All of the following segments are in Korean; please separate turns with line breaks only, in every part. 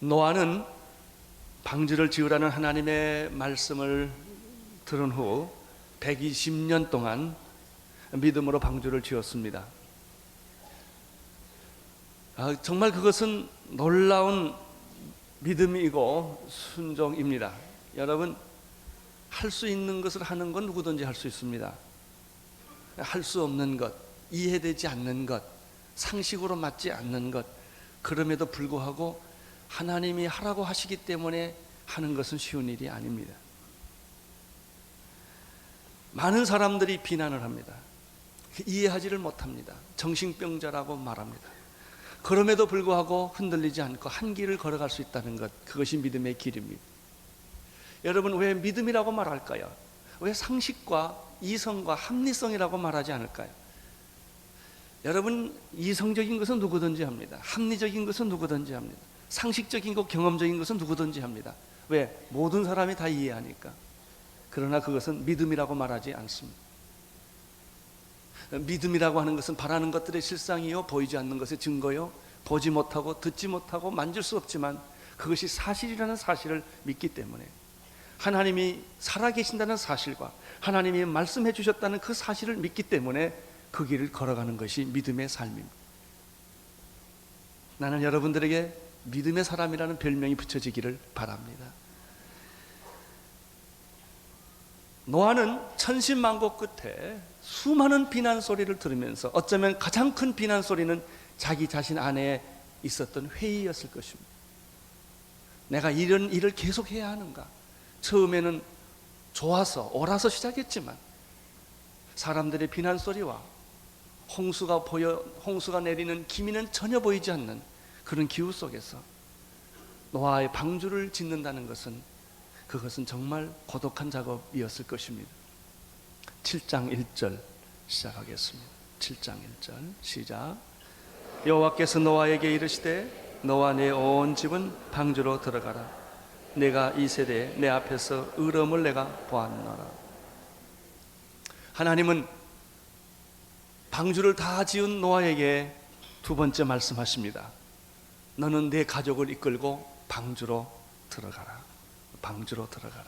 노아는 방주를 지으라는 하나님의 말씀을 들은 후 120년 동안 믿음으로 방주를 지었습니다. 정말 그것은 놀라운 믿음이고 순종입니다. 여러분, 할 수 있는 것을 하는 건 누구든지 할 수 있습니다. 할 수 없는 것, 이해되지 않는 것, 상식으로 맞지 않는 것, 그럼에도 불구하고 하나님이 하라고 하시기 때문에 하는 것은 쉬운 일이 아닙니다. 많은 사람들이 비난을 합니다. 이해하지를 못합니다. 정신병자라고 말합니다. 그럼에도 불구하고 흔들리지 않고 한 길을 걸어갈 수 있다는 것, 그것이 믿음의 길입니다. 여러분, 왜 믿음이라고 말할까요? 왜 상식과 이성과 합리성이라고 말하지 않을까요? 여러분, 이성적인 것은 누구든지 합니다. 합리적인 것은 누구든지 합니다. 상식적인 것, 경험적인 것은 누구든지 합니다. 왜? 모든 사람이 다 이해하니까. 그러나 그것은 믿음이라고 말하지 않습니다. 믿음이라고 하는 것은 바라는 것들의 실상이요, 보이지 않는 것의 증거요, 보지 못하고 듣지 못하고 만질 수 없지만 그것이 사실이라는 사실을 믿기 때문에, 하나님이 살아계신다는 사실과 하나님이 말씀해 주셨다는 그 사실을 믿기 때문에 그 길을 걸어가는 것이 믿음의 삶입니다. 나는 여러분들에게 믿음의 사람이라는 별명이 붙여지기를 바랍니다. 노아는 천신만고 끝에 수많은 비난 소리를 들으면서, 어쩌면 가장 큰 비난 소리는 자기 자신 안에 있었던 회의였을 것입니다. 내가 이런 일을 계속해야 하는가? 처음에는 좋아서 옳아서 시작했지만 사람들의 비난 소리와 홍수가 내리는 기미는 전혀 보이지 않는 그런 기후 속에서 노아의 방주를 짓는다는 것은, 그것은 정말 고독한 작업이었을 것입니다. 7장 1절 시작하겠습니다. 7장 1절 시작. 여호와께서 노아에게 이르시되 노아 내 온 집은 방주로 들어가라. 내가 이 세대에 내 앞에서 의로움을 내가 보았노라. 하나님은 방주를 다 지은 노아에게 두 번째 말씀하십니다. 너는 내 가족을 이끌고 방주로 들어가라. 방주로 들어가라.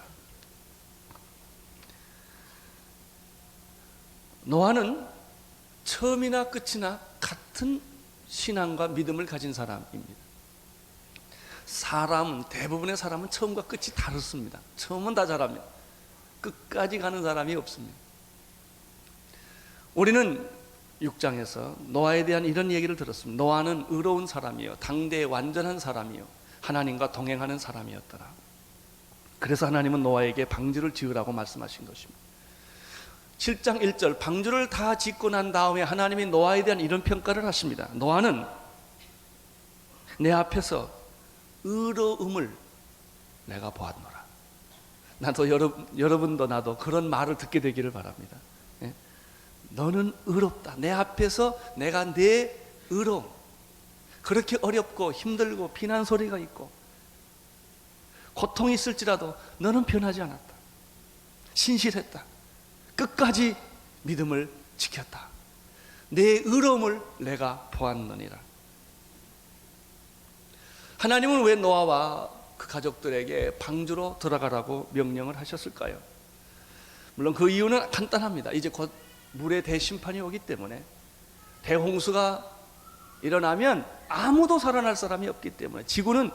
노아는 처음이나 끝이나 같은 신앙과 믿음을 가진 사람입니다. 대부분의 사람은 처음과 끝이 다릅니다. 처음은 다 잘합니다. 끝까지 가는 사람이 없습니다. 우리는 6장에서 노아에 대한 이런 얘기를 들었습니다. 노아는 의로운 사람이요, 당대에 완전한 사람이요, 하나님과 동행하는 사람이었더라. 그래서 하나님은 노아에게 방주를 지으라고 말씀하신 것입니다. 7장 1절, 방주를 다 짓고 난 다음에 하나님이 노아에 대한 이런 평가를 하십니다. 노아는 내 앞에서 의로움을 내가 보았노라. 나도 여러분도 나도 그런 말을 듣게 되기를 바랍니다. 너는 의롭다. 내 앞에서 내가 내 의로움, 그렇게 어렵고 힘들고 비난 소리가 있고 고통이 있을지라도 너는 변하지 않았다. 신실했다. 끝까지 믿음을 지켰다. 내 의로움을 내가 보았느니라. 하나님은 왜 노아와 그 가족들에게 방주로 들어가라고 명령을 하셨을까요? 물론 그 이유는 간단합니다. 이제 곧 물의 대심판이 오기 때문에, 대홍수가 일어나면 아무도 살아날 사람이 없기 때문에, 지구는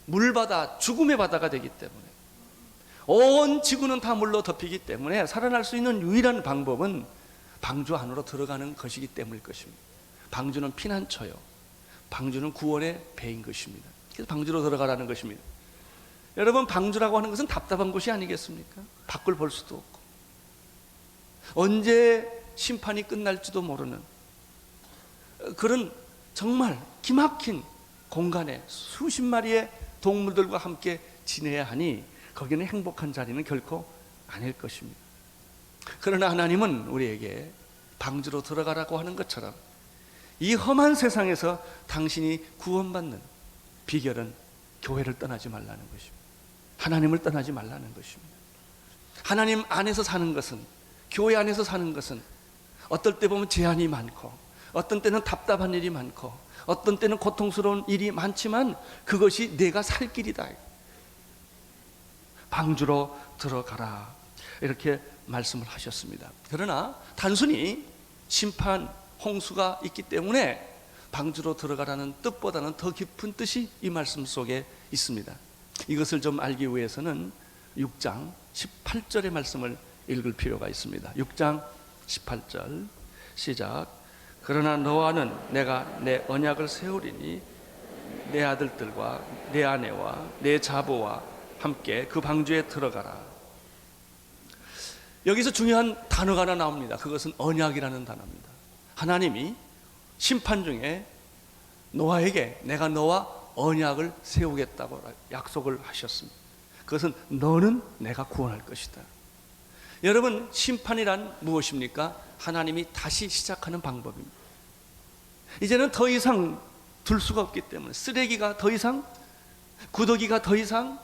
물바다, 죽음의 바다가 되기 때문에, 온 지구는 다 물로 덮이기 때문에 살아날 수 있는 유일한 방법은 방주 안으로 들어가는 것이기 때문일 것입니다. 방주는 피난처요, 방주는 구원의 배인 것입니다. 그래서 방주로 들어가라는 것입니다. 여러분, 방주라고 하는 것은 답답한 곳이 아니겠습니까? 밖을 볼 수도 없고 언제 심판이 끝날지도 모르는 그런 정말 기막힌 공간에 수십 마리의 동물들과 함께 지내야 하니 거기는 행복한 자리는 결코 아닐 것입니다. 그러나 하나님은 우리에게 방주로 들어가라고 하는 것처럼 이 험한 세상에서 당신이 구원받는 비결은 교회를 떠나지 말라는 것입니다. 하나님을 떠나지 말라는 것입니다. 하나님 안에서 사는 것은, 교회 안에서 사는 것은 어떨 때 보면 제한이 많고, 어떤 때는 답답한 일이 많고 어떤 때는 고통스러운 일이 많지만 그것이 내가 살 길이다. 방주로 들어가라, 이렇게 말씀을 하셨습니다. 그러나 단순히 심판, 홍수가 있기 때문에 방주로 들어가라는 뜻보다는 더 깊은 뜻이 이 말씀 속에 있습니다. 이것을 좀 알기 위해서는 6장 18절의 말씀을 읽을 필요가 있습니다. 6장 18절 시작. 그러나 너와는 내가 내 언약을 세우리니 내 아들들과 내 아내와 내 자보와 함께 그 방주에 들어가라. 여기서 중요한 단어가 하나 나옵니다. 그것은 언약이라는 단어입니다. 하나님이 심판 중에 노아에게 내가 너와 언약을 세우겠다고 약속을 하셨습니다. 그것은 너는 내가 구원할 것이다. 여러분, 심판이란 무엇입니까? 하나님이 다시 시작하는 방법입니다. 이제는 더 이상 둘 수가 없기 때문에, 쓰레기가 더 이상, 구더기가 더 이상,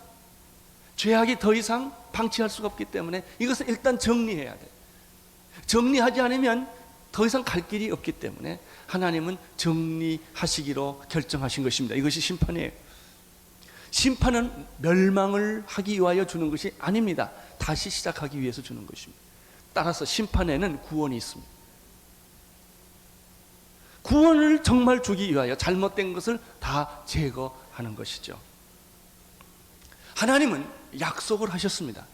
죄악이 더 이상 방치할 수가 없기 때문에 이것을 일단 정리해야 돼. 정리하지 않으면 더 이상 갈 길이 없기 때문에 하나님은 정리하시기로 결정하신 것입니다. 이것이 심판이에요. 심판은 멸망을 하기 위하여 주는 것이 아닙니다. 다시 시작하기 위해서 주는 것입니다. 따라서 심판에는 구원이 있습니다. 구원을 정말 주기 위하여 잘못된 것을 다 제거하는 것이죠. 하나님은 약속을 하셨습니다.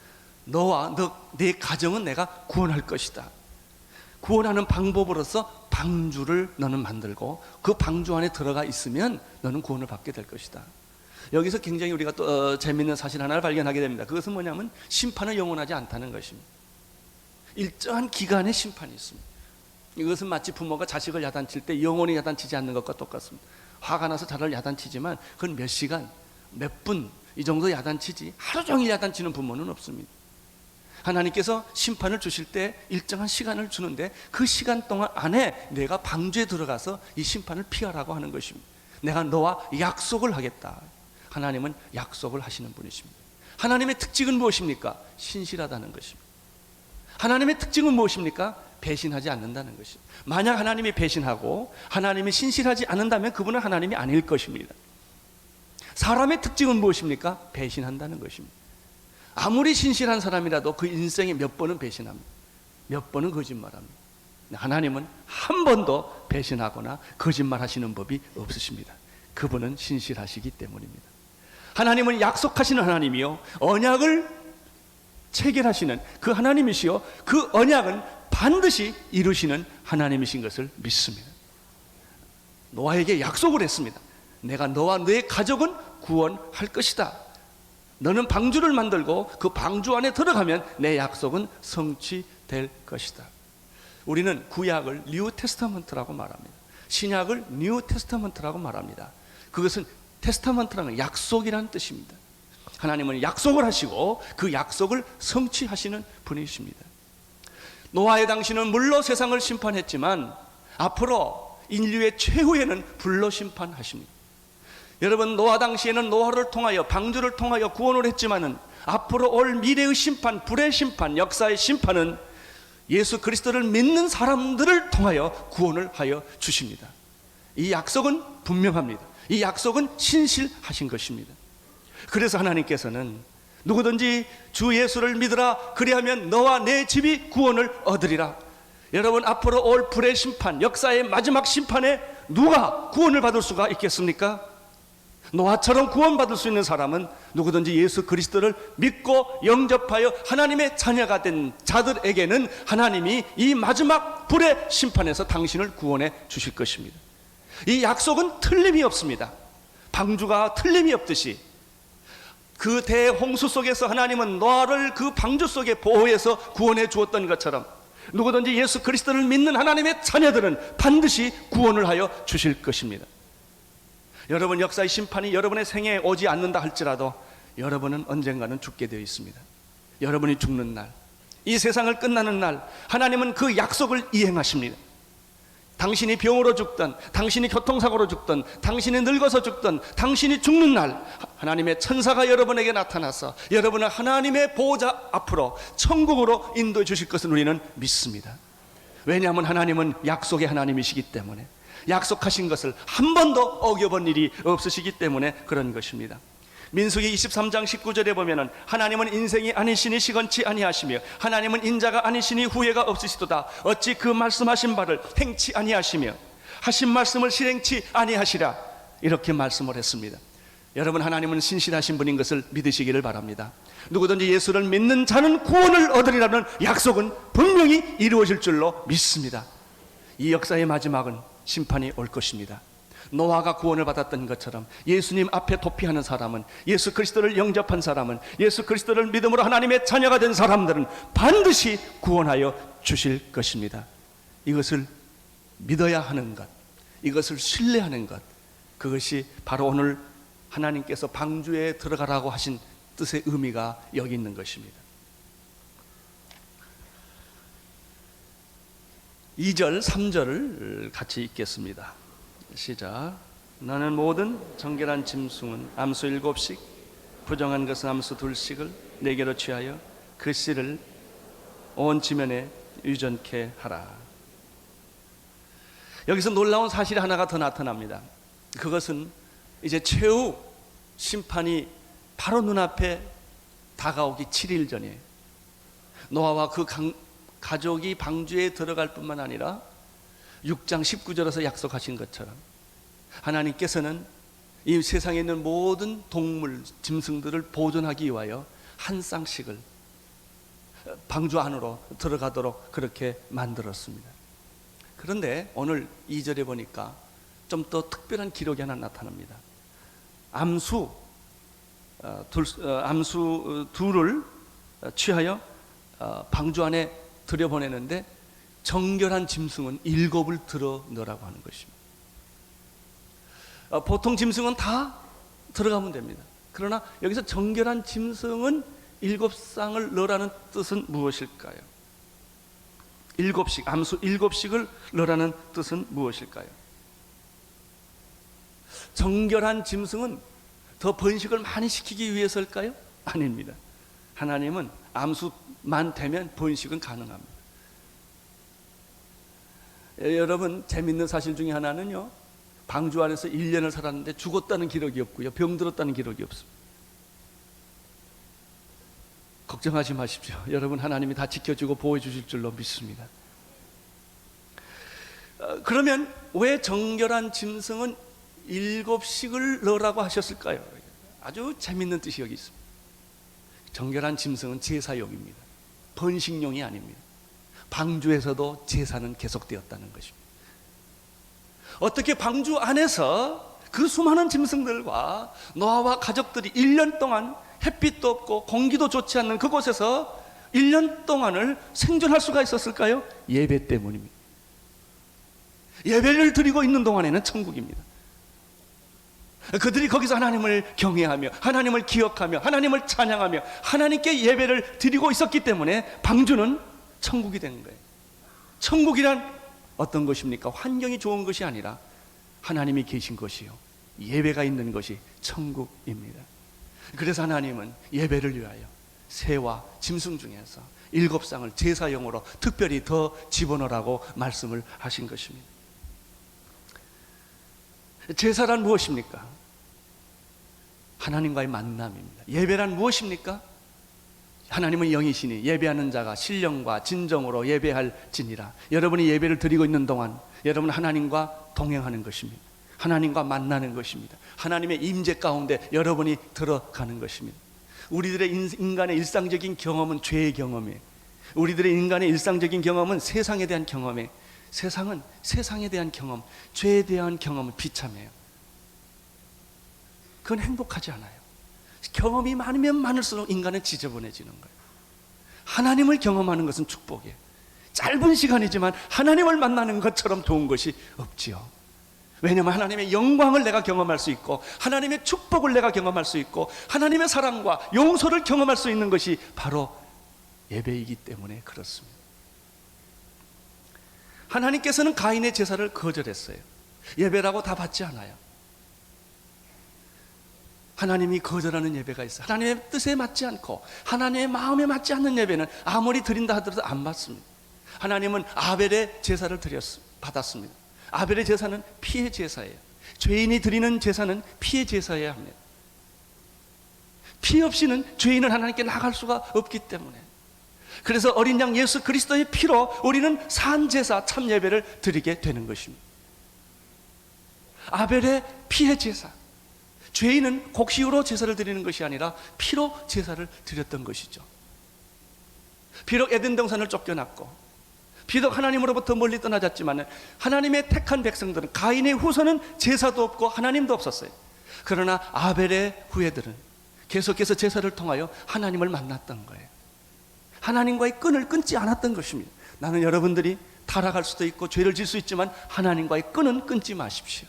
너와 내 가정은 내가 구원할 것이다. 구원하는 방법으로서 방주를 너는 만들고 그 방주 안에 들어가 있으면 너는 구원을 받게 될 것이다. 여기서 굉장히 우리가 또 재미있는 사실 하나를 발견하게 됩니다. 그것은 뭐냐면 심판은 영원하지 않다는 것입니다. 일정한 기간의 심판이 있습니다. 이것은 마치 부모가 자식을 야단칠 때 영원히 야단치지 않는 것과 똑같습니다. 화가 나서 자를 야단치지만 그건 몇 시간, 몇 분 이 정도 야단치지 하루 종일 야단치는 부모는 없습니다. 하나님께서 심판을 주실 때 일정한 시간을 주는데 그 시간 동안 안에 내가 방주에 들어가서 이 심판을 피하라고 하는 것입니다. 내가 너와 약속을 하겠다. 하나님은 약속을 하시는 분이십니다. 하나님의 특징은 무엇입니까? 신실하다는 것입니다. 하나님의 특징은 무엇입니까? 배신하지 않는다는 것입니다. 만약 하나님이 배신하고 하나님이 신실하지 않는다면 그분은 하나님이 아닐 것입니다. 사람의 특징은 무엇입니까? 배신한다는 것입니다. 아무리 신실한 사람이라도 그 인생에 몇 번은 배신합니다. 몇 번은 거짓말합니다. 하나님은 한 번도 배신하거나 거짓말하시는 법이 없으십니다. 그분은 신실하시기 때문입니다. 하나님은 약속하시는 하나님이요, 언약을 체결하시는 그 하나님이시요, 그 언약은 반드시 이루시는 하나님이신 것을 믿습니다. 노아에게 약속을 했습니다. 내가 너와 너의 가족은 구원할 것이다. 너는 방주를 만들고 그 방주 안에 들어가면 내 약속은 성취될 것이다. 우리는 구약을 뉴 테스타먼트라고 말합니다. 신약을 뉴 테스타먼트라고 말합니다. 그것은 테스타먼트라는 약속이라는 뜻입니다. 하나님은 약속을 하시고 그 약속을 성취하시는 분이십니다. 노아의 당시는 물로 세상을 심판했지만 앞으로 인류의 최후에는 불로 심판하십니다. 여러분, 노아 당시에는 노아를 통하여 방주를 통하여 구원을 했지만은 앞으로 올 미래의 심판, 불의 심판, 역사의 심판은 예수 그리스도를 믿는 사람들을 통하여 구원을 하여 주십니다. 이 약속은 분명합니다. 이 약속은 신실하신 것입니다. 그래서 하나님께서는 누구든지 주 예수를 믿으라, 그리하면 너와 내 집이 구원을 얻으리라. 여러분, 앞으로 올 불의 심판, 역사의 마지막 심판에 누가 구원을 받을 수가 있겠습니까? 노아처럼 구원받을 수 있는 사람은 누구든지 예수 그리스도를 믿고 영접하여 하나님의 자녀가 된 자들에게는 하나님이 이 마지막 불의 심판에서 당신을 구원해 주실 것입니다. 이 약속은 틀림이 없습니다. 방주가 틀림이 없듯이 그 대홍수 속에서 하나님은 노아를 그 방주 속에 보호해서 구원해 주었던 것처럼 누구든지 예수 그리스도를 믿는 하나님의 자녀들은 반드시 구원을 하여 주실 것입니다. 여러분, 역사의 심판이 여러분의 생애에 오지 않는다 할지라도 여러분은 언젠가는 죽게 되어 있습니다. 여러분이 죽는 날, 이 세상을 끝나는 날, 하나님은 그 약속을 이행하십니다. 당신이 병으로 죽든, 당신이 교통사고로 죽든, 당신이 늙어서 죽든, 당신이 죽는 날 하나님의 천사가 여러분에게 나타나서 여러분을 하나님의 보호자 앞으로 천국으로 인도해 주실 것을 우리는 믿습니다. 왜냐하면 하나님은 약속의 하나님이시기 때문에, 약속하신 것을 한 번도 어겨본 일이 없으시기 때문에 그런 것입니다. 민수기 23장 19절에 보면은 하나님은 인생이 아니시니 시건치 아니하시며 하나님은 인자가 아니시니 후회가 없으시도다. 어찌 그 말씀하신 바를 행치 아니하시며 하신 말씀을 실행치 아니하시라. 이렇게 말씀을 했습니다. 여러분, 하나님은 신실하신 분인 것을 믿으시기를 바랍니다. 누구든지 예수를 믿는 자는 구원을 얻으리라는 약속은 분명히 이루어질 줄로 믿습니다. 이 역사의 마지막은 심판이 올 것입니다. 노아가 구원을 받았던 것처럼 예수님 앞에 도피하는 사람은, 예수 그리스도를 영접한 사람은, 예수 그리스도를 믿음으로 하나님의 자녀가 된 사람들은 반드시 구원하여 주실 것입니다. 이것을 믿어야 하는 것, 이것을 신뢰하는 것, 그것이 바로 오늘 하나님께서 방주에 들어가라고 하신 뜻의 의미가 여기 있는 것입니다. 2절, 3절을 같이 읽겠습니다. 시작. 너는 모든 정결한 짐승은 암수 7씩, 부정한 것은 암수 2씩을 내게로 취하여 그 씨를 온 지면에 유전케 하라. 여기서 놀라운 사실이 하나가 더 나타납니다. 그것은 이제 최후 심판이 바로 눈앞에 다가오기 7일 전에 노아와 그 가족이 방주에 들어갈 뿐만 아니라 6장 19절에서 약속하신 것처럼 하나님께서는 이 세상에 있는 모든 동물, 짐승들을 보존하기 위하여 한 쌍씩을 방주 안으로 들어가도록 그렇게 만들었습니다. 그런데 오늘 2절에 보니까 좀 더 특별한 기록이 하나 나타납니다. 암수 둘을 취하여 방주 안에 들여보내는데 정결한 짐승은 7을 들어 넣으라고 하는 것입니다. 보통 짐승은 다 들어가면 됩니다. 그러나 여기서 정결한 짐승은 7쌍을 넣으라는 뜻은 무엇일까요? 7씩, 암수 7씩을 넣으라는 뜻은 무엇일까요? 정결한 짐승은 더 번식을 많이 시키기 위해서일까요? 아닙니다. 하나님은 암수만 되면 번식은 가능합니다. 여러분, 재밌는 사실 중에 하나는요, 방주 안에서 1년을 살았는데 죽었다는 기록이 없고요, 병들었다는 기록이 없습니다. 걱정하지 마십시오. 여러분, 하나님이 다 지켜주고 보호해 주실 줄로 믿습니다. 그러면 왜 정결한 짐승은 7씩을 넣으라고 하셨을까요? 아주 재밌는 뜻이 여기 있습니다. 정결한 짐승은 제사용입니다. 번식용이 아닙니다. 방주에서도 제사는 계속되었다는 것입니다. 어떻게 방주 안에서 그 수많은 짐승들과 노아와 가족들이 1년 동안 햇빛도 없고 공기도 좋지 않는 그곳에서 1년 동안을 생존할 수가 있었을까요? 예배 때문입니다. 예배를 드리고 있는 동안에는 천국입니다. 그들이 거기서 하나님을 경외하며 하나님을 기억하며 하나님을 찬양하며 하나님께 예배를 드리고 있었기 때문에 방주는 천국이 된 거예요. 천국이란 어떤 것입니까? 환경이 좋은 것이 아니라 하나님이 계신 것이요, 예배가 있는 것이 천국입니다. 그래서 하나님은 예배를 위하여 새와 짐승 중에서 7쌍을 제사용으로 특별히 더 집어넣으라고 말씀을 하신 것입니다. 제사란 무엇입니까? 하나님과의 만남입니다. 예배란 무엇입니까? 하나님은 영이시니 예배하는 자가 신령과 진정으로 예배할지니라. 여러분이 예배를 드리고 있는 동안 여러분 하나님과 동행하는 것입니다. 하나님과 만나는 것입니다. 하나님의 임재 가운데 여러분이 들어가는 것입니다. 우리들의 인간의 일상적인 경험은 죄의 경험이에요. 우리들의 인간의 일상적인 경험은 세상에 대한 경험이에요. 세상은 세상에 대한 경험, 죄에 대한 경험은 비참해요. 그건 행복하지 않아요. 경험이 많으면 많을수록 인간은 지저분해지는 거예요. 하나님을 경험하는 것은 축복이에요. 짧은 시간이지만 하나님을 만나는 것처럼 좋은 것이 없지요. 왜냐하면 하나님의 영광을 내가 경험할 수 있고 하나님의 축복을 내가 경험할 수 있고 하나님의 사랑과 용서를 경험할 수 있는 것이 바로 예배이기 때문에 그렇습니다. 하나님께서는 가인의 제사를 거절했어요. 예배라고 다 받지 않아요. 하나님이 거절하는 예배가 있어요. 하나님의 뜻에 맞지 않고 하나님의 마음에 맞지 않는 예배는 아무리 드린다 하더라도 안 받습니다. 하나님은 아벨의 제사를 받았습니다. 아벨의 제사는 피의 제사예요. 죄인이 드리는 제사는 피의 제사여야 합니다. 피 없이는 죄인은 하나님께 나갈 수가 없기 때문에, 그래서 어린 양 예수 그리스도의 피로 우리는 산 제사, 참 예배를 드리게 되는 것입니다. 아벨의 피의 제사, 죄인은 곡식으로 제사를 드리는 것이 아니라 피로 제사를 드렸던 것이죠. 비록 에덴 동산을 쫓겨났고, 비록 하나님으로부터 멀리 떠나졌지만 하나님의 택한 백성들은, 가인의 후손은 제사도 없고 하나님도 없었어요. 그러나 아벨의 후예들은 계속해서 제사를 통하여 하나님을 만났던 거예요. 하나님과의 끈을 끊지 않았던 것입니다. 나는 여러분들이 타락할 수도 있고 죄를 질 수 있지만 하나님과의 끈은 끊지 마십시오.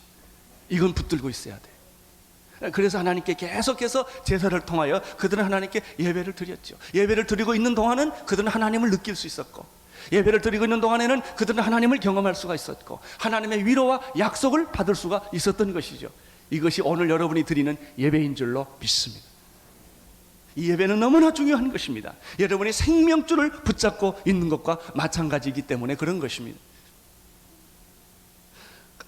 이건 붙들고 있어야 돼요. 그래서 하나님께 계속해서 제사를 통하여 그들은 하나님께 예배를 드렸죠. 예배를 드리고 있는 동안은 그들은 하나님을 느낄 수 있었고, 예배를 드리고 있는 동안에는 그들은 하나님을 경험할 수가 있었고, 하나님의 위로와 약속을 받을 수가 있었던 것이죠. 이것이 오늘 여러분이 드리는 예배인 줄로 믿습니다. 이 예배는 너무나 중요한 것입니다. 여러분이 생명줄을 붙잡고 있는 것과 마찬가지이기 때문에 그런 것입니다.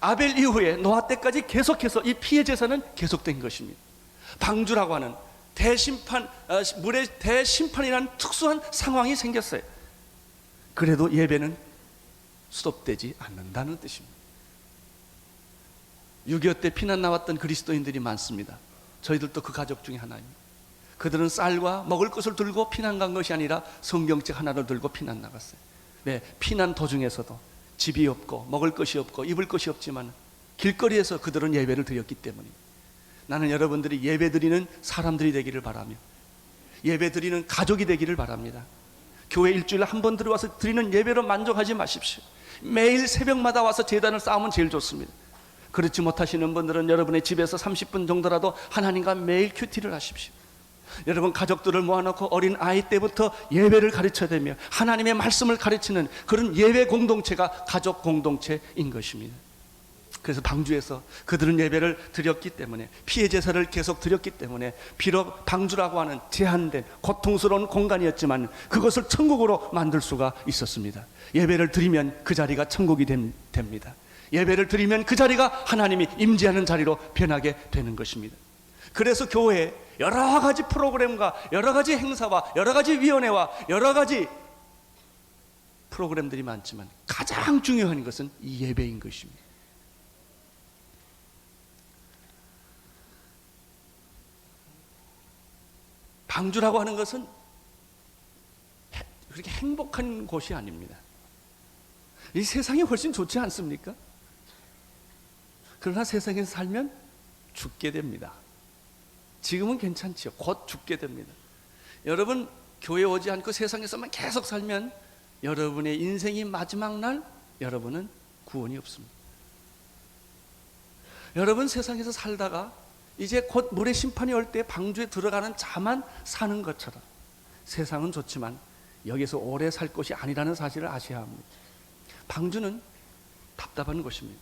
아벨 이후에 노아 때까지 계속해서 이 피의 제사는 계속된 것입니다. 방주라고 하는 대심판, 물의 대심판이라는 특수한 상황이 생겼어요. 그래도 예배는 스톱되지 않는다는 뜻입니다. 6.25 때 피난 나왔던 그리스도인들이 많습니다. 저희들도 그 가족 중에 하나입니다. 그들은 쌀과 먹을 것을 들고 피난 간 것이 아니라 성경책 하나를 들고 피난 나갔어요. 네, 피난 도중에서도 집이 없고 먹을 것이 없고 입을 것이 없지만 길거리에서 그들은 예배를 드렸기 때문입니다. 나는 여러분들이 예배 드리는 사람들이 되기를 바라며, 예배 드리는 가족이 되기를 바랍니다. 교회 일주일에 한 번 들어와서 드리는 예배로 만족하지 마십시오. 매일 새벽마다 와서 제단을 쌓으면 제일 좋습니다. 그렇지 못하시는 분들은 여러분의 집에서 30분 정도라도 하나님과 매일 큐티를 하십시오. 여러분 가족들을 모아놓고 어린 아이 때부터 예배를 가르쳐야되며 하나님의 말씀을 가르치는 그런 예배 공동체가 가족 공동체인 것입니다. 그래서 방주에서 그들은 예배를 드렸기 때문에, 피의 제사를 계속 드렸기 때문에, 비록 방주라고 하는 제한된 고통스러운 공간이었지만 그것을 천국으로 만들 수가 있었습니다. 예배를 드리면 그 자리가 천국이 됩니다. 예배를 드리면 그 자리가 하나님이 임재하는 자리로 변하게 되는 것입니다. 그래서 교회에 여러 가지 프로그램과 여러 가지 행사와 여러 가지 위원회와 여러 가지 프로그램들이 많지만 가장 중요한 것은 이 예배인 것입니다. 방주라고 하는 것은 그렇게 행복한 곳이 아닙니다. 이 세상이 훨씬 좋지 않습니까? 그러나 세상에서 살면 죽게 됩니다. 지금은 괜찮지요. 곧 죽게 됩니다. 여러분 교회 오지 않고 세상에서만 계속 살면 여러분의 인생이 마지막 날 여러분은 구원이 없습니다. 여러분 세상에서 살다가 이제 곧 물의 심판이 올 때 방주에 들어가는 자만 사는 것처럼 세상은 좋지만 여기서 오래 살 것이 아니라는 사실을 아셔야 합니다. 방주는 답답한 곳입니다.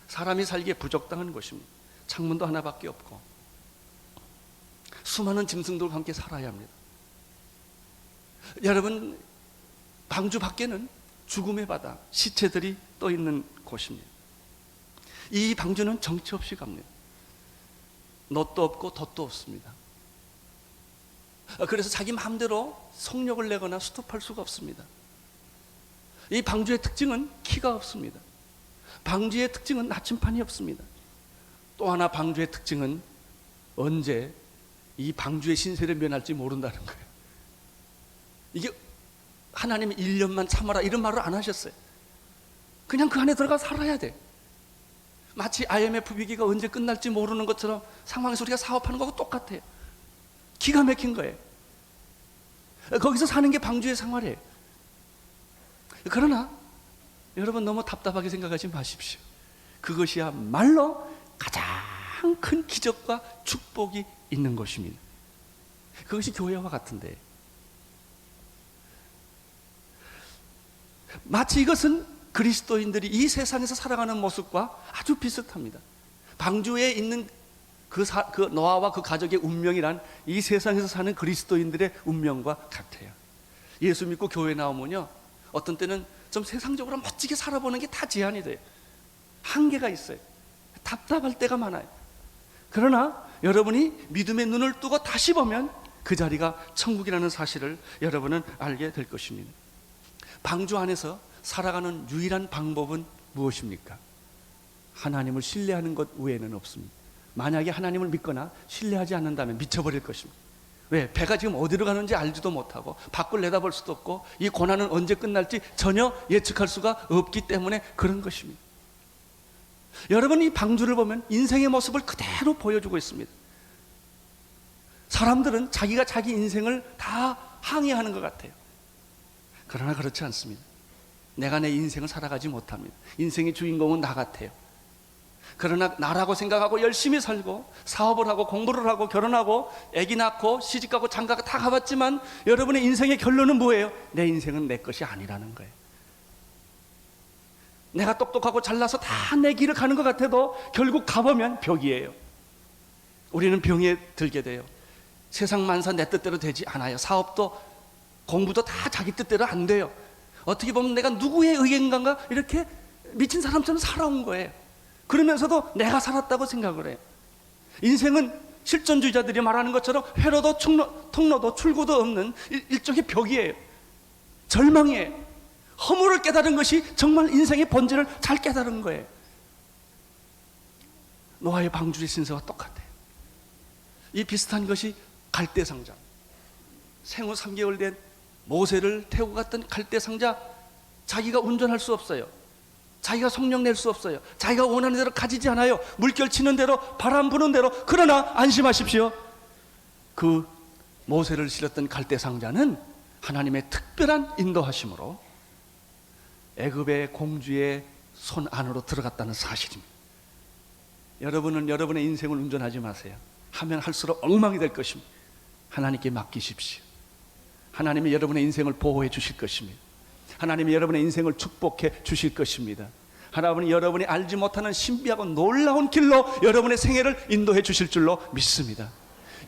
사람이 살기에 부적당한 곳입니다. 창문도 하나밖에 없고 수많은 짐승들과 함께 살아야 합니다. 여러분 방주 밖에는 죽음의 바다, 시체들이 떠 있는 곳입니다. 이 방주는 정처 없이 갑니다. 놋도 없고 돛도 없습니다. 그래서 자기 마음대로 속력을 내거나 스톱할 수가 없습니다. 이 방주의 특징은 키가 없습니다. 방주의 특징은 나침판이 없습니다. 또 하나 방주의 특징은 언제 이 방주의 신세를 면할지 모른다는 거예요. 이게 하나님이 1년만 참아라 이런 말을 안 하셨어요. 그냥 그 안에 들어가 살아야 돼. 마치 IMF 위기가 언제 끝날지 모르는 것처럼 상황에서 우리가 사업하는 거하고 똑같아요. 기가 막힌 거예요. 거기서 사는 게 방주의 생활이에요. 그러나 여러분 너무 답답하게 생각하지 마십시오. 그것이야말로 가장 큰 기적과 축복이 있는 것입니다. 그것이 교회와 같은데, 마치 이것은 그리스도인들이 이 세상에서 살아가는 모습과 아주 비슷합니다. 방주에 있는 그 노아와 그 가족의 운명이란 이 세상에서 사는 그리스도인들의 운명과 같아요. 예수 믿고 교회 나오면요 어떤 때는 좀 세상적으로 멋지게 살아보는 게 다 제한이 돼요. 한계가 있어요. 답답할 때가 많아요. 그러나 여러분이 믿음의 눈을 뜨고 다시 보면 그 자리가 천국이라는 사실을 여러분은 알게 될 것입니다. 방주 안에서 살아가는 유일한 방법은 무엇입니까? 하나님을 신뢰하는 것 외에는 없습니다. 만약에 하나님을 믿거나 신뢰하지 않는다면 미쳐버릴 것입니다. 왜? 배가 지금 어디로 가는지 알지도 못하고 밖을 내다볼 수도 없고 이 고난은 언제 끝날지 전혀 예측할 수가 없기 때문에 그런 것입니다. 여러분, 이 방주를 보면 인생의 모습을 그대로 보여주고 있습니다. 사람들은 자기가 자기 인생을 다 항해하는 것 같아요. 그러나 그렇지 않습니다. 내가 내 인생을 살아가지 못합니다. 인생의 주인공은 나 같아요. 그러나 나라고 생각하고 열심히 살고 사업을 하고 공부를 하고 결혼하고 아기 낳고 시집가고 장가가 다 가봤지만 여러분의 인생의 결론은 뭐예요? 내 인생은 내 것이 아니라는 거예요. 내가 똑똑하고 잘나서 다 내 길을 가는 것 같아도 결국 가보면 벽이에요. 우리는 병에 들게 돼요. 세상 만사 내 뜻대로 되지 않아요. 사업도 공부도 다 자기 뜻대로 안 돼요. 어떻게 보면 내가 누구의 의견인가 이렇게 미친 사람처럼 살아온 거예요. 그러면서도 내가 살았다고 생각을 해요. 인생은 실존주의자들이 말하는 것처럼 회로도 통로도 출구도 없는 일종의 벽이에요. 절망이에요. 허물을 깨달은 것이 정말 인생의 본질을 잘 깨달은 거예요. 노아의 방주의 신세와 똑같아요. 이 비슷한 것이 갈대상자, 생후 3개월 된 모세를 태우고 갔던 갈대상자, 자기가 운전할 수 없어요. 자기가 성령 낼 수 없어요. 자기가 원하는 대로 가지지 않아요. 물결 치는 대로, 바람 부는 대로. 그러나 안심하십시오. 그 모세를 실었던 갈대상자는 하나님의 특별한 인도하심으로 애굽의 공주의 손 안으로 들어갔다는 사실입니다. 여러분은 여러분의 인생을 운전하지 마세요. 하면 할수록 엉망이 될 것입니다. 하나님께 맡기십시오. 하나님이 여러분의 인생을 보호해 주실 것입니다. 하나님이 여러분의 인생을 축복해 주실 것입니다. 하나님이 여러분이 알지 못하는 신비하고 놀라운 길로 여러분의 생애를 인도해 주실 줄로 믿습니다.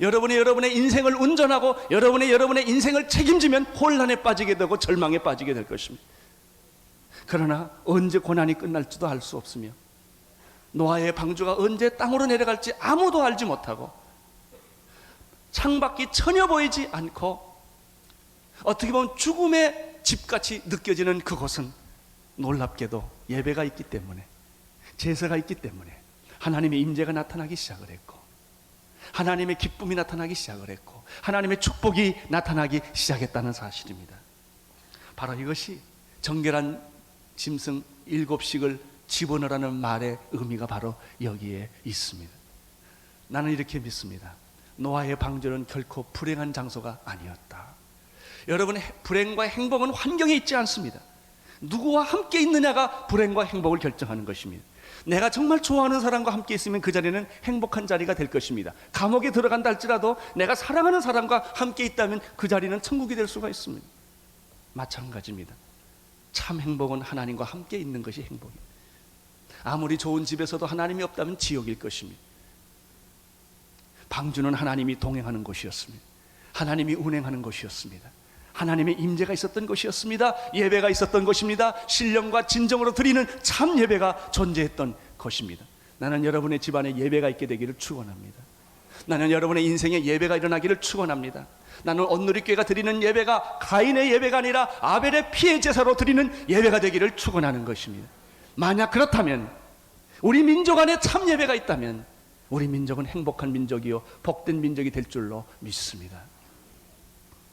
여러분이 여러분의 인생을 운전하고 여러분의 인생을 책임지면 혼란에 빠지게 되고 절망에 빠지게 될 것입니다. 그러나 언제 고난이 끝날지도 알 수 없으며 노아의 방주가 언제 땅으로 내려갈지 아무도 알지 못하고 창밖이 전혀 보이지 않고 어떻게 보면 죽음의 집같이 느껴지는 그곳은 놀랍게도 예배가 있기 때문에, 제사가 있기 때문에 하나님의 임재가 나타나기 시작을 했고 하나님의 기쁨이 나타나기 시작을 했고 하나님의 축복이 나타나기 시작했다는 사실입니다. 바로 이것이 정결한 짐승 7씩을 집어넣으라는 말의 의미가 바로 여기에 있습니다. 나는 이렇게 믿습니다. 노아의 방주는 결코 불행한 장소가 아니었다. 여러분의 불행과 행복은 환경에 있지 않습니다. 누구와 함께 있느냐가 불행과 행복을 결정하는 것입니다. 내가 정말 좋아하는 사람과 함께 있으면 그 자리는 행복한 자리가 될 것입니다. 감옥에 들어간다 할지라도 내가 사랑하는 사람과 함께 있다면 그 자리는 천국이 될 수가 있습니다. 마찬가지입니다. 참 행복은 하나님과 함께 있는 것이 행복입니다. 아무리 좋은 집에서도 하나님이 없다면 지옥일 것입니다. 방주는 하나님이 동행하는 곳이었습니다. 하나님이 운행하는 곳이었습니다. 하나님의 임재가 있었던 것이었습니다. 예배가 있었던 것입니다. 신령과 진정으로 드리는 참 예배가 존재했던 것입니다. 나는 여러분의 집안에 예배가 있게 되기를 축원합니다. 나는 여러분의 인생에 예배가 일어나기를 축원합니다. 나는 온누리교회가 드리는 예배가 가인의 예배가 아니라 아벨의 피의 제사로 드리는 예배가 되기를 축원하는 것입니다. 만약 그렇다면, 우리 민족 안에 참 예배가 있다면 우리 민족은 행복한 민족이요 복된 민족이 될 줄로 믿습니다.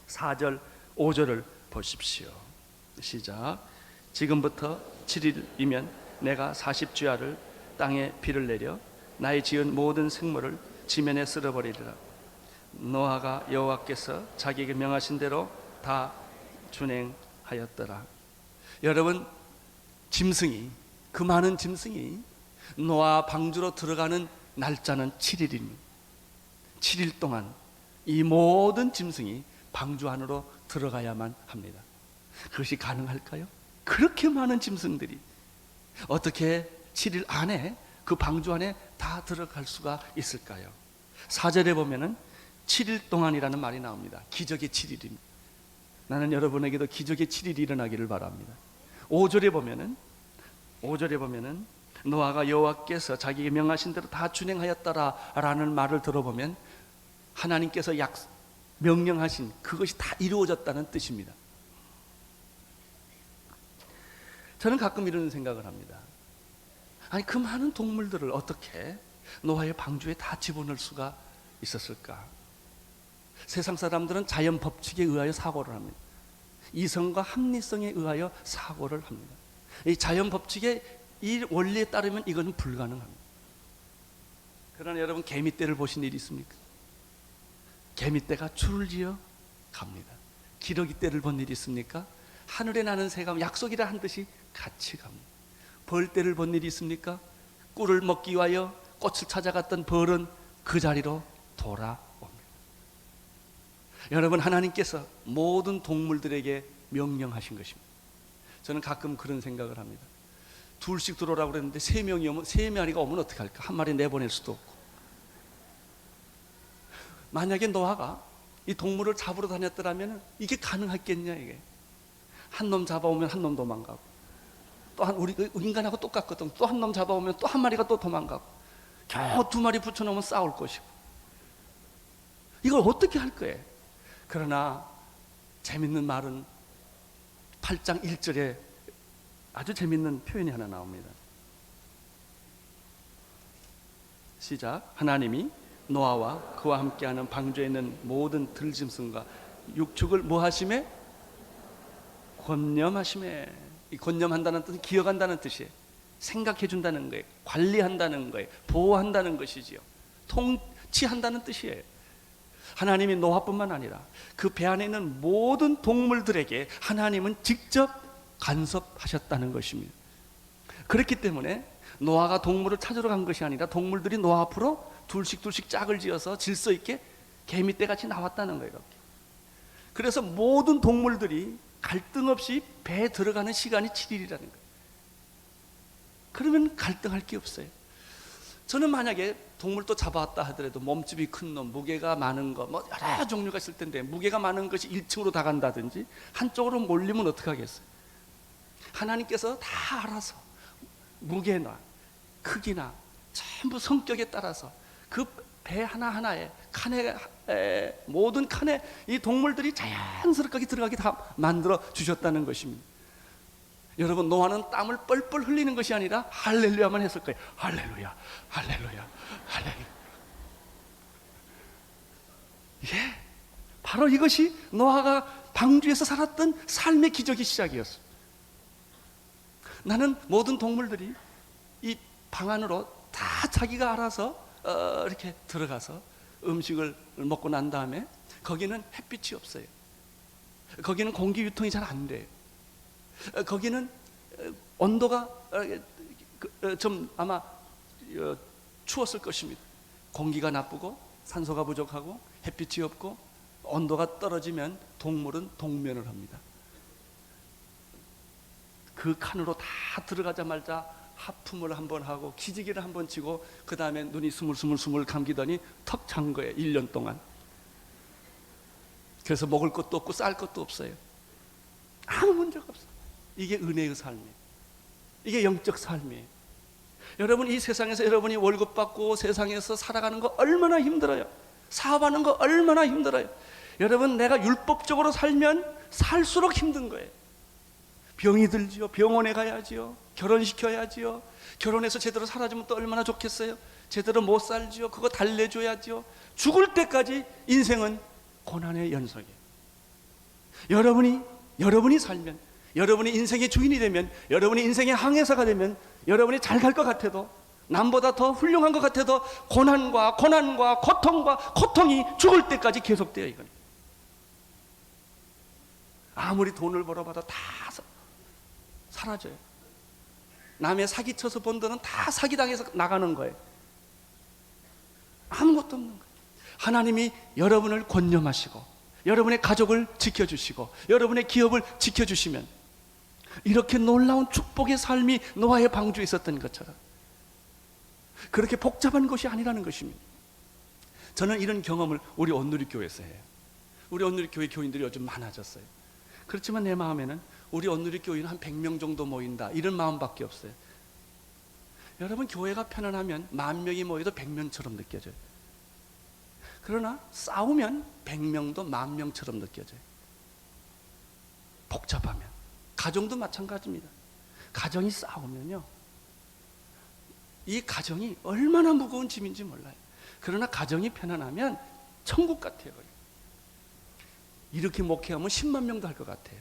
4절 5절을 보십시오. 시작. 지금부터 7일이면 내가 40주야를 땅에 비를 내려 나의 지은 모든 생물을 지면에 쓸어버리리라. 노아가 여호와께서 자기에게 명하신 대로 다 준행하였더라. 여러분, 짐승이, 그 많은 짐승이 노아 방주로 들어가는 날짜는 7일입니다. 7일 동안 이 모든 짐승이 방주 안으로 들어가야만 합니다. 그것이 가능할까요? 그렇게 많은 짐승들이 어떻게 7일 안에 그 방주 안에 다 들어갈 수가 있을까요? 4절에 보면은 7일 동안이라는 말이 나옵니다. 기적의 7일입니다. 나는 여러분에게도 기적의 7일이 일어나기를 바랍니다. 5절에 보면은 노아가 여호와께서 자기에게 명하신 대로 다 준행하였다라는 말을 들어보면 하나님께서 명령하신 그것이 다 이루어졌다는 뜻입니다. 저는 가끔 이런 생각을 합니다. 아니, 그 많은 동물들을 어떻게 노아의 방주에 다 집어넣을 수가 있었을까? 세상 사람들은 자연 법칙에 의하여 사고를 합니다. 이성과 합리성에 의하여 사고를 합니다. 이 자연 법칙의 이 원리에 따르면 이거는 불가능합니다. 그러나 여러분, 개미떼를 보신 일이 있습니까? 개미떼가 줄을 지어 갑니다. 기러기떼를 본 일이 있습니까? 하늘에 나는 새가 약속이라 한 듯이 같이 갑니다. 벌떼를 본 일이 있습니까? 꿀을 먹기 위하여 꽃을 찾아갔던 벌은 그 자리로 돌아옵니다. 여러분, 하나님께서 모든 동물들에게 명령하신 것입니다. 저는 가끔 그런 생각을 합니다. 둘씩 들어오라고 그랬는데 3명이 오면, 3마리가 오면 어떻게 할까? 한 마리 내보낼 수도 없고. 만약에 노아가 이 동물을 잡으러 다녔더라면 이게 가능했겠냐, 이게. 한 놈 잡아오면 한 놈 도망가고, 또 우리 인간하고 똑같거든. 또 한 놈 잡아오면 또 한 마리가 또 도망가고, 겨우 2마리 붙여놓으면 싸울 것이고. 이걸 어떻게 할 거예요? 그러나 재밌는 말은 8장 1절에 아주 재밌는 표현이 하나 나옵니다. 시작. 하나님이 노아와 그와 함께하는 방주에 있는 모든 들짐승과 육축을 뭐 하심에? 권념하심에. 이 권념한다는 뜻은 기억한다는 뜻이에요. 생각해 준다는 거예요. 관리한다는 거예요. 보호한다는 것이지요. 통치한다는 뜻이에요. 하나님이 노아뿐만 아니라 그 배 안에 있는 모든 동물들에게 하나님은 직접 간섭하셨다는 것입니다. 그렇기 때문에 노아가 동물을 찾으러 간 것이 아니라 동물들이 노아 앞으로 둘씩 짝을 지어서 질서 있게 개미떼 같이 나왔다는 거예요. 이렇게. 그래서 모든 동물들이 갈등 없이 배에 들어가는 시간이 7일이라는 거예요. 그러면 갈등할 게 없어요. 저는 만약에 동물도 잡아왔다 하더라도 몸집이 큰 놈, 무게가 많은 거, 뭐 여러 종류가 있을 텐데 무게가 많은 것이 1층으로 다 간다든지 한쪽으로 몰리면 어떻게 하겠어요? 하나님께서 다 알아서 무게나 크기나 전부 성격에 따라서 그 배 하나하나에 칸에 모든 칸에 이 동물들이 자연스럽게 들어가게 다 만들어 주셨다는 것입니다. 여러분, 노아는 땀을 뻘뻘 흘리는 것이 아니라 할렐루야만 했을 거예요. 할렐루야, 할렐루야, 할렐루야. 예, 바로 이것이 노아가 방주에서 살았던 삶의 기적의 시작이었어요. 나는 모든 동물들이 이 방 안으로 다 자기가 알아서 이렇게 들어가서 음식을 먹고 난 다음에 거기는 햇빛이 없어요. 거기는 공기 유통이 잘 안 돼요. 거기는 온도가 좀 아마 추웠을 것입니다. 공기가 나쁘고 산소가 부족하고 햇빛이 없고 온도가 떨어지면 동물은 동면을 합니다. 그 칸으로 다 들어가자마자 하품을 한번 하고 기지개를 한번 치고 그 다음에 눈이 스물스물 감기더니 턱 찬 거예요. 1년 동안. 그래서 먹을 것도 없고 쌀 것도 없어요. 아무 문제가 없어요. 이게 은혜의 삶이에요. 이게 영적 삶이에요. 여러분, 이 세상에서 여러분이 월급 받고 세상에서 살아가는 거 얼마나 힘들어요. 사업하는 거 얼마나 힘들어요. 여러분, 내가 율법적으로 살면 살수록 힘든 거예요. 병이 들지요. 병원에 가야지요. 결혼시켜야지요. 결혼해서 제대로 살아주면 또 얼마나 좋겠어요. 제대로 못 살지요. 그거 달래줘야지요. 죽을 때까지 인생은 고난의 연속이에요. 여러분이 살면, 여러분이 인생의 주인이 되면, 여러분이 인생의 항해사가 되면, 여러분이 잘 갈 것 같아도, 남보다 더 훌륭한 것 같아도 고난과 고통이 죽을 때까지 계속돼요. 이건 아무리 돈을 벌어봐도 다 사라져요. 남의 사기쳐서 번 돈은 다 사기당해서 나가는 거예요. 아무것도 없는 거예요. 하나님이 여러분을 권념하시고 여러분의 가족을 지켜주시고 여러분의 기업을 지켜주시면 이렇게 놀라운 축복의 삶이 노아의 방주에 있었던 것처럼 그렇게 복잡한 것이 아니라는 것입니다. 저는 이런 경험을 우리 온누리교회에서 해요. 우리 온누리교회 교인들이 요즘 많아졌어요. 그렇지만 내 마음에는 우리 온누리 교회는 한 100명 정도 모인다, 이런 마음밖에 없어요. 여러분, 교회가 편안하면 10,000명이 모여도 100명처럼 느껴져요. 그러나 싸우면 100명도 10,000명처럼 느껴져요. 복잡하면. 가정도 마찬가지입니다. 가정이 싸우면요, 이 가정이 얼마나 무거운 짐인지 몰라요. 그러나 가정이 편안하면 천국 같아요. 이렇게 목회하면 10만 명도 할 것 같아요.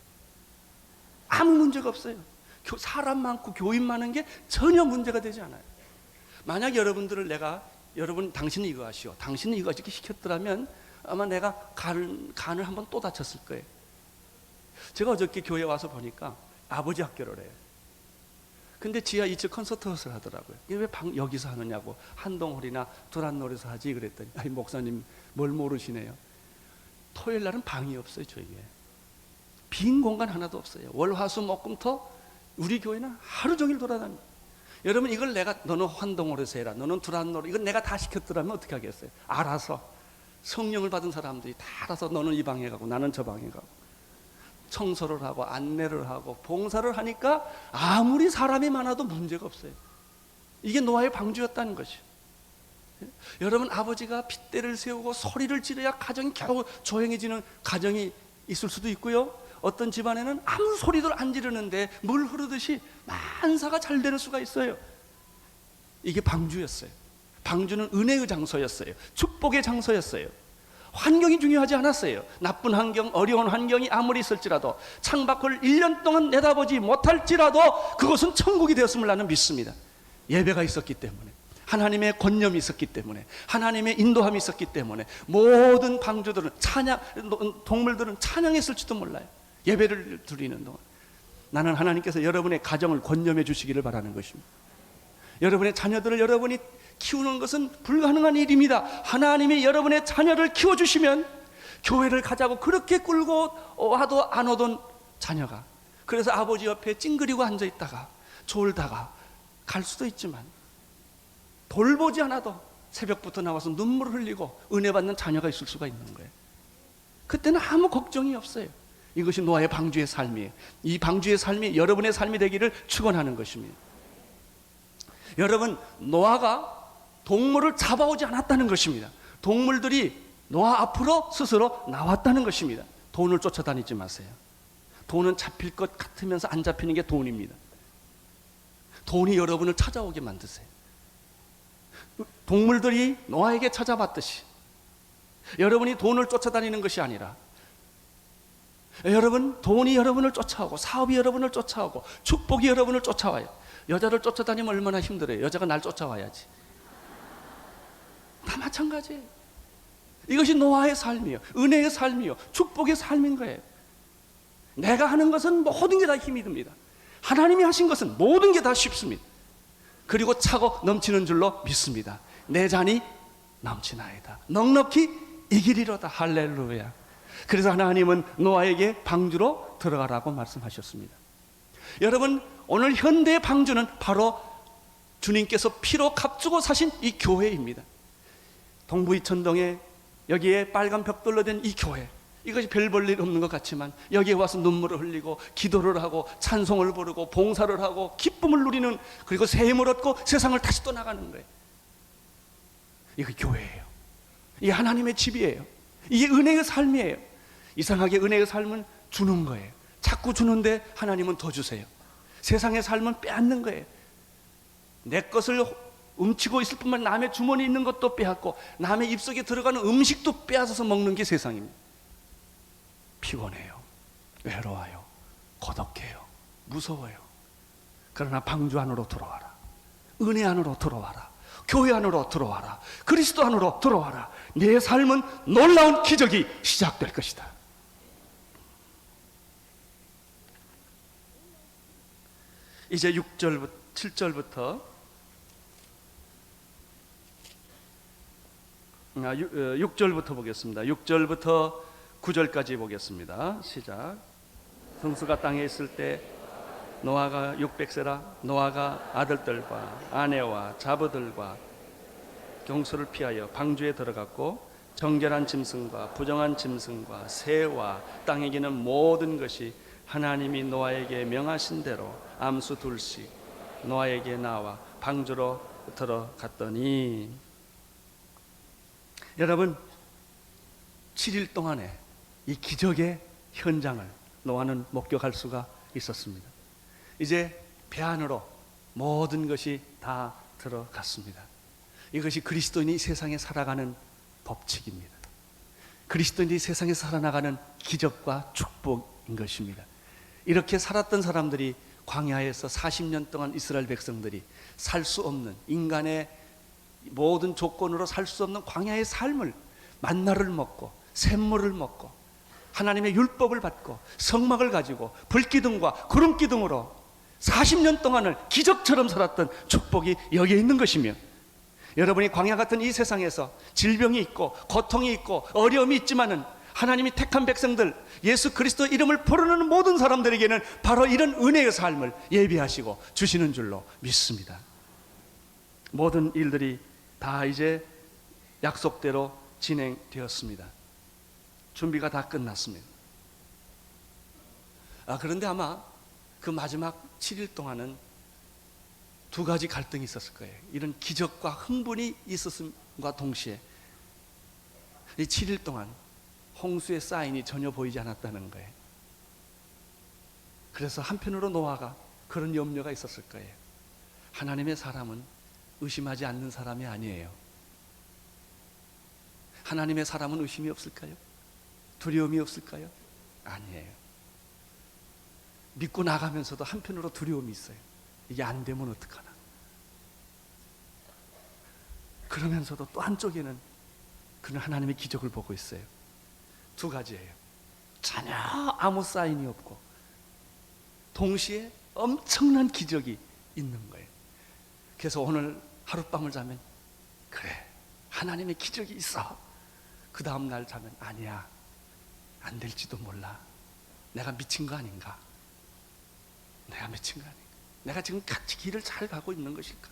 아무 문제가 없어요. 사람 많고 교인 많은 게 전혀 문제가 되지 않아요. 만약 여러분들을 내가, 여러분 당신은 이거 하시오, 당신은 이거 이렇게 시켰더라면 아마 내가 간을 한번 또 다쳤을 거예요. 제가 어저께 교회 와서 보니까 아버지 학교를 해요. 근데 지하 2층 콘서트홀을 하더라고요. 왜 여기서 하느냐고. 한동홀이나 두란노에서 하지 그랬더니, 아니 목사님 뭘 모르시네요. 토요일 날은 방이 없어요. 저희 교회 빈 공간 하나도 없어요. 월화수목금토 우리 교회는 하루 종일 돌아다닙니다. 여러분, 이걸 내가 너는 환동홀에서 해라, 너는 두란노로, 이건 내가 다 시켰더라면 어떻게 하겠어요? 알아서 성령을 받은 사람들이 다 알아서 너는 이 방에 가고 나는 저 방에 가고 청소를 하고 안내를 하고 봉사를 하니까 아무리 사람이 많아도 문제가 없어요. 이게 노아의 방주였다는 것이요. 여러분, 아버지가 핏대를 세우고 소리를 지르야 가정이 겨우 조용해지는 가정이 있을 수도 있고요, 어떤 집안에는 아무 소리도 안 지르는데 물 흐르듯이 만사가 잘 되는 수가 있어요. 이게 방주였어요. 방주는 은혜의 장소였어요. 축복의 장소였어요. 환경이 중요하지 않았어요. 나쁜 환경, 어려운 환경이 아무리 있을지라도, 창밖을 1년 동안 내다보지 못할지라도 그것은 천국이 되었음을 나는 믿습니다. 예배가 있었기 때문에, 하나님의 권념이 있었기 때문에, 하나님의 인도함이 있었기 때문에 모든 방주들은 동물들은 찬양했을지도 몰라요. 예배를 드리는 동안 나는 하나님께서 여러분의 가정을 권념해 주시기를 바라는 것입니다. 여러분의 자녀들을 여러분이 키우는 것은 불가능한 일입니다. 하나님이 여러분의 자녀를 키워주시면 교회를 가자고 그렇게 끌고 와도 안 오던 자녀가, 그래서 아버지 옆에 찡그리고 앉아있다가 졸다가 갈 수도 있지만, 돌보지 않아도 새벽부터 나와서 눈물을 흘리고 은혜 받는 자녀가 있을 수가 있는 거예요. 그때는 아무 걱정이 없어요. 이것이 노아의 방주의 삶이에요. 이 방주의 삶이 여러분의 삶이 되기를 축원하는 것입니다. 여러분, 노아가 동물을 잡아오지 않았다는 것입니다. 동물들이 노아 앞으로 스스로 나왔다는 것입니다. 돈을 쫓아다니지 마세요. 돈은 잡힐 것 같으면서 안 잡히는 게 돈입니다. 돈이 여러분을 찾아오게 만드세요. 동물들이 노아에게 찾아왔듯이 여러분이 돈을 쫓아다니는 것이 아니라, 여러분, 돈이 여러분을 쫓아오고 사업이 여러분을 쫓아오고 축복이 여러분을 쫓아와요. 여자를 쫓아다니면 얼마나 힘들어요. 여자가 날 쫓아와야지. 다 마찬가지예요. 이것이 노아의 삶이요, 은혜의 삶이요, 축복의 삶인 거예요. 내가 하는 것은 모든 게 다 힘이 듭니다. 하나님이 하신 것은 모든 게 다 쉽습니다. 그리고 차고 넘치는 줄로 믿습니다. 내 잔이 넘치나이다. 넉넉히 이기리로다. 할렐루야. 그래서 하나님은 노아에게 방주로 들어가라고 말씀하셨습니다. 여러분, 오늘 현대의 방주는 바로 주님께서 피로 값주고 사신 이 교회입니다. 동부이천동에 여기에 빨간 벽돌로 된 이 교회, 이것이 별 볼 일 없는 것 같지만 여기에 와서 눈물을 흘리고 기도를 하고 찬송을 부르고 봉사를 하고 기쁨을 누리는, 그리고 새 힘을 얻고 세상을 다시 떠나가는 거예요. 이거 교회예요. 이게 하나님의 집이에요. 이게 은혜의 삶이에요. 이상하게 은혜의 삶은 주는 거예요. 자꾸 주는데 하나님은 더 주세요. 세상의 삶은 빼앗는 거예요. 내 것을 훔치고 있을 뿐만 아니라 남의 주머니에 있는 것도 빼앗고 남의 입속에 들어가는 음식도 빼앗아서 먹는 게 세상입니다. 피곤해요, 외로워요, 고독해요, 무서워요. 그러나 방주 안으로 들어와라. 은혜 안으로 들어와라. 교회 안으로 들어와라. 그리스도 안으로 들어와라. 내 삶은 놀라운 기적이 시작될 것이다. 이제 6절부터 7절부터 6절부터 보겠습니다. 6절부터 9절까지 보겠습니다. 시작. 성수가 땅에 있을 때 노아가 600세라 노아가 아들들과 아내와 자부들과 경수를 피하여 방주에 들어갔고 정결한 짐승과 부정한 짐승과 새와 땅에 기는 모든 것이 하나님이 노아에게 명하신 대로 암수 둘씩 노아에게 나와 방주로 들어갔더니, 여러분 7일 동안에 이 기적의 현장을 노아는 목격할 수가 있었습니다. 이제 배 안으로 모든 것이 다 들어갔습니다. 이것이 그리스도인이 세상에 살아가는 법칙입니다. 그리스도인이 세상에 살아나가는 기적과 축복인 것입니다. 이렇게 살았던 사람들이, 광야에서 40년 동안 이스라엘 백성들이 살 수 없는, 인간의 모든 조건으로 살 수 없는 광야의 삶을, 만나를 먹고 샘물을 먹고 하나님의 율법을 받고 성막을 가지고 불기둥과 구름기둥으로 40년 동안을 기적처럼 살았던 축복이 여기에 있는 것이며, 여러분이 광야 같은 이 세상에서 질병이 있고 고통이 있고 어려움이 있지만은 하나님이 택한 백성들, 예수 그리스도 이름을 부르는 모든 사람들에게는 바로 이런 은혜의 삶을 예비하시고 주시는 줄로 믿습니다. 모든 일들이 다 이제 약속대로 진행되었습니다. 준비가 다 끝났습니다. 그런데 아마 그 마지막 7일 동안은 두 가지 갈등이 있었을 거예요. 이런 기적과 흥분이 있었음과 동시에 이 7일 동안 홍수의 사인이 전혀 보이지 않았다는 거예요. 그래서 한편으로 노아가 그런 염려가 있었을 거예요. 하나님의 사람은 의심하지 않는 사람이 아니에요. 하나님의 사람은 의심이 없을까요? 두려움이 없을까요? 아니에요. 믿고 나가면서도 한편으로 두려움이 있어요. 이게 안 되면 어떡하나. 그러면서도 또 한쪽에는 그는 하나님의 기적을 보고 있어요. 두 가지예요. 전혀 아무 사인이 없고 동시에 엄청난 기적이 있는 거예요. 그래서 오늘 하룻밤을 자면, 그래, 하나님의 기적이 있어. 그 다음 날 자면, 아니야, 안 될지도 몰라. 내가 미친 거 아닌가? 내가 미친 거 아닌가? 내가 지금 같이 길을 잘 가고 있는 것일까?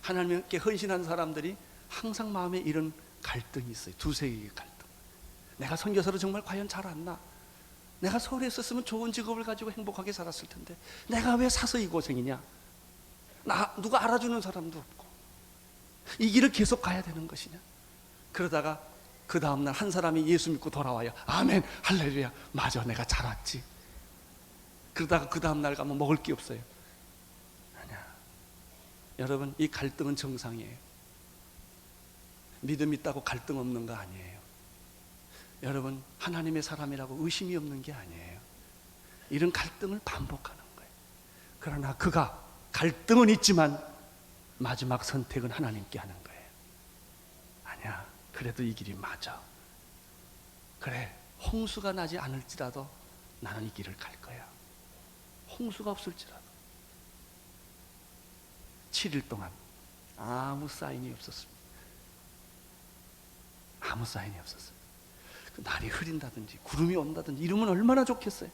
하나님께 헌신한 사람들이 항상 마음에 이런 갈등이 있어요. 두세 개의 갈등. 내가 선교사로 정말 과연 잘했나? 내가 서울에 있었으면 좋은 직업을 가지고 행복하게 살았을 텐데 내가 왜 사서 이 고생이냐? 누가 알아주는 사람도 없고 이 길을 계속 가야 되는 것이냐? 그러다가 그 다음날 한 사람이 예수 믿고 돌아와요. 아멘, 할렐루야, 맞아, 내가 잘 왔지. 그러다가 그 다음날 가면 먹을 게 없어요. 아니야. 여러분, 이 갈등은 정상이에요. 믿음 있다고 갈등 없는 거 아니에요. 여러분, 하나님의 사람이라고 의심이 없는 게 아니에요. 이런 갈등을 반복하는 거예요. 그러나 그가 갈등은 있지만 마지막 선택은 하나님께 하는 거예요. 아니야, 그래도 이 길이 맞아. 그래, 홍수가 나지 않을지라도 나는 이 길을 갈 거야. 홍수가 없을지라도. 7일 동안 아무 사인이 없었습니다. 아무 사인이 없었어요. 날이 흐린다든지 구름이 온다든지 이러면 얼마나 좋겠어요.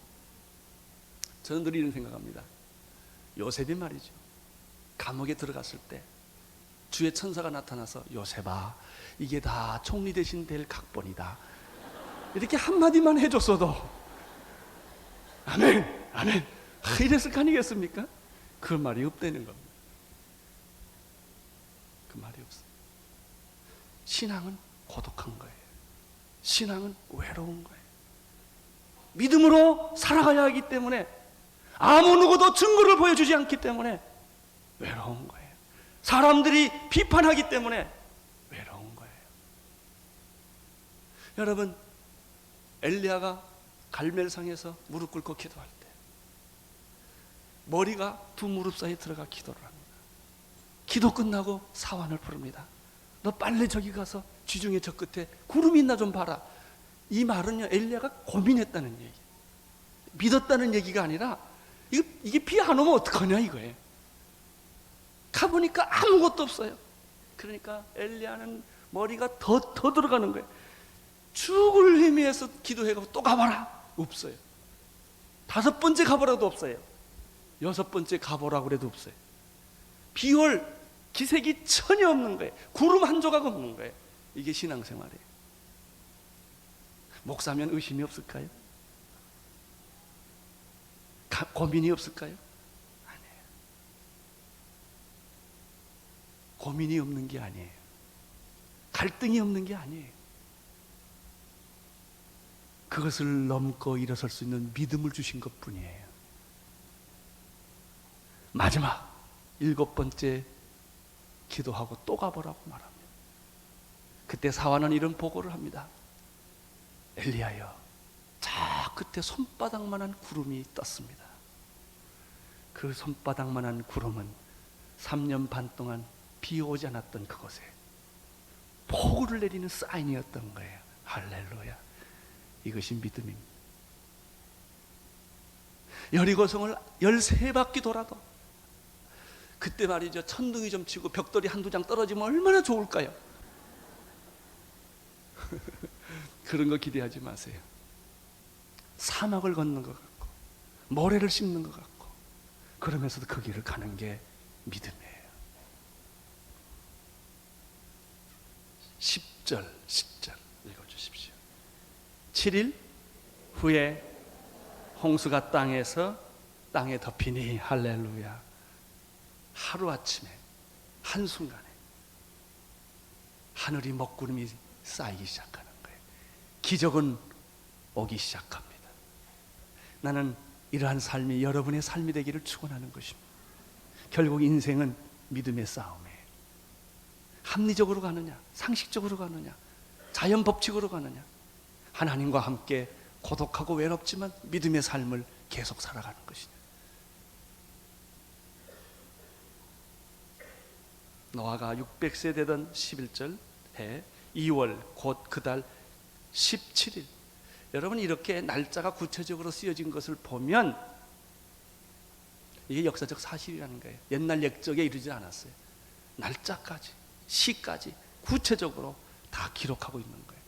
저는 늘 이런 생각합니다. 요셉이 말이죠, 감옥에 들어갔을 때 주의 천사가 나타나서, 요셉아, 이게 다 총리 대신 될 각본이다, 이렇게 한마디만 해줬어도 아멘, 아멘, 이랬을 거 아니겠습니까? 그 말이 없다는 겁니다. 그 말이 없어요. 신앙은 고독한 거예요. 신앙은 외로운 거예요. 믿음으로 살아가야 하기 때문에, 아무 누구도 증거를 보여주지 않기 때문에 외로운 거예요. 사람들이 비판하기 때문에 외로운 거예요. 여러분, 엘리야가 갈멜산에서 무릎 꿇고 기도할 때 머리가 두 무릎 사이에 들어가 기도를 합니다. 기도 끝나고 사환을 부릅니다. 너 빨리 저기 가서 지중해 저 끝에 구름이 있나 좀 봐라. 이 말은요, 엘리야가 고민했다는 얘기, 믿었다는 얘기가 아니라 이게 비 안 오면 어떡하냐 이거예요. 가보니까 아무것도 없어요. 그러니까 엘리야는 머리가 더 들어가는 거예요. 죽을 힘에서 기도해가고 또 가봐라, 없어요. 5번째 가보라도 없어요. 6번째 가보라고 그래도 없어요. 비올 기색이 전혀 없는 거예요. 구름 한 조각 없는 거예요. 이게 신앙생활이에요. 목사면 의심이 없을까요? 고민이 없을까요? 아니에요. 고민이 없는 게 아니에요. 갈등이 없는 게 아니에요. 그것을 넘고 일어설 수 있는 믿음을 주신 것뿐이에요. 마지막 7번째 기도하고 또 가보라고 말합니다. 그때 사환은 이런 보고를 합니다. 엘리야여, 저 끝에 손바닥만한 구름이 떴습니다. 그 손바닥만한 구름은 3년 반 동안 비 오지 않았던 그곳에 폭우를 내리는 사인이었던 거예요. 할렐루야. 이것이 믿음입니다. 여리고성을 13바퀴 돌아도 그때 말이죠, 천둥이 좀 치고 벽돌이 한두 장 떨어지면 얼마나 좋을까요? 그런 거 기대하지 마세요. 사막을 걷는 것 같고 모래를 씹는 것 같고 그러면서도 그 길을 가는 게 믿음이에요. 10절 읽어주십시오. 7일 후에 홍수가 땅에 덮이니 할렐루야. 하루아침에 한순간에 하늘이 먹구름이 쌓이기 시작하는 거예요. 기적은 오기 시작합니다. 나는 이러한 삶이 여러분의 삶이 되기를 축원하는 것입니다. 결국 인생은 믿음의 싸움이에요. 합리적으로 가느냐, 상식적으로 가느냐, 자연 법칙으로 가느냐, 하나님과 함께 고독하고 외롭지만 믿음의 삶을 계속 살아가는 것이냐. 노아가 600세 되던 11절 해 2월 곧 그 달 17일. 여러분, 이렇게 날짜가 구체적으로 쓰여진 것을 보면 이게 역사적 사실이라는 거예요. 옛날 옛적에 이르지 않았어요. 날짜까지, 시까지 구체적으로 다 기록하고 있는 거예요.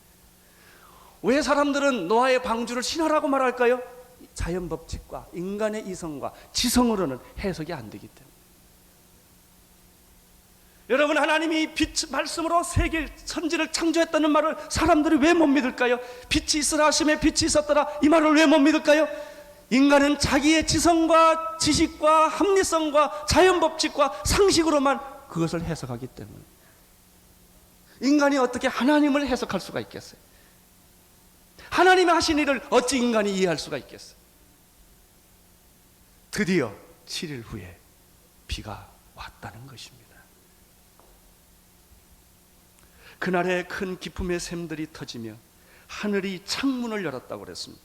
왜 사람들은 노아의 방주를 신화라고 말할까요? 자연 법칙과 인간의 이성과 지성으로는 해석이 안 되기 때문에. 여러분, 하나님이 빛 말씀으로 세계 천지를 창조했다는 말을 사람들이 왜 못 믿을까요? 빛이 있으라 하심에 빛이 있었더라, 이 말을 왜 못 믿을까요? 인간은 자기의 지성과 지식과 합리성과 자연 법칙과 상식으로만 그것을 해석하기 때문에. 인간이 어떻게 하나님을 해석할 수가 있겠어요? 하나님이 하신 일을 어찌 인간이 이해할 수가 있겠어요? 드디어 7일 후에 비가 왔다는 것입니다. 그날에 큰 기쁨의 샘들이 터지며 하늘이 창문을 열었다고 그랬습니다.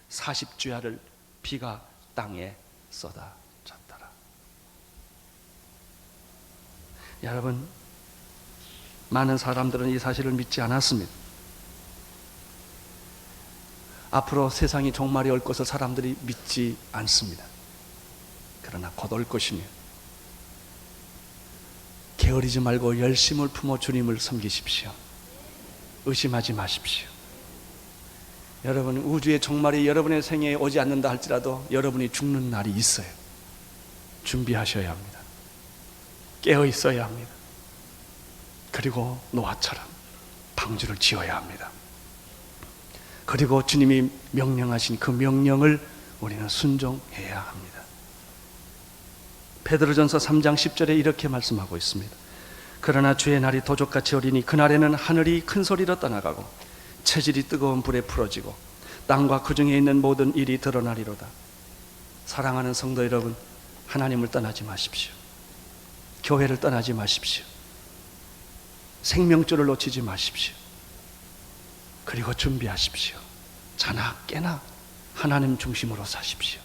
40주야를 비가 땅에 쏟아졌더라. 여러분, 많은 사람들은 이 사실을 믿지 않았습니다. 앞으로 세상이 종말이 올 것을 사람들이 믿지 않습니다. 그러나 곧 올 것이며, 게으르지 말고 열심을 품어 주님을 섬기십시오. 의심하지 마십시오. 여러분, 우주의 종말이 여러분의 생애에 오지 않는다 할지라도 여러분이 죽는 날이 있어요. 준비하셔야 합니다. 깨어 있어야 합니다. 그리고 노아처럼 방주를 지어야 합니다. 그리고 주님이 명령하신 그 명령을 우리는 순종해야 합니다. 베드로전서 3장 10절에 이렇게 말씀하고 있습니다. 그러나 주의 날이 도적같이 오리니 그날에는 하늘이 큰 소리로 떠나가고 체질이 뜨거운 불에 풀어지고 땅과 그 중에 있는 모든 일이 드러나리로다. 사랑하는 성도 여러분, 하나님을 떠나지 마십시오. 교회를 떠나지 마십시오. 생명줄을 놓치지 마십시오. 그리고 준비하십시오. 자나 깨나 하나님 중심으로 사십시오.